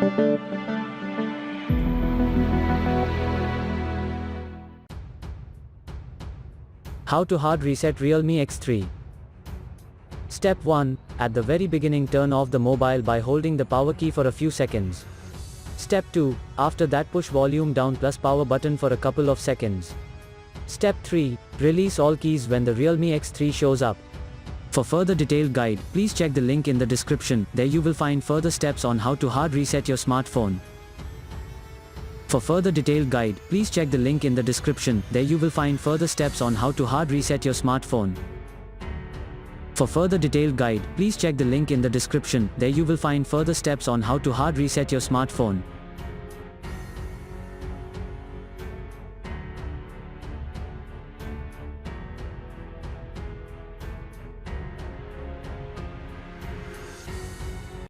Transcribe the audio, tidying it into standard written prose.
How to hard reset Realme X3. Step 1. At the very beginning, turn off the mobile by holding the power key for a few seconds. Step 2. After that, push volume down plus power button for a couple of seconds. Step 3. Release all keys when the Realme X3 shows up. For further detailed guide, please check the link in the description. There you will find further steps on how to hard reset your smartphone. For further detailed guide, please check the link in the description. There you will find further steps on how to hard reset your smartphone. For further detailed guide, please check the link in the description. There you will find further steps on how to hard reset your smartphone.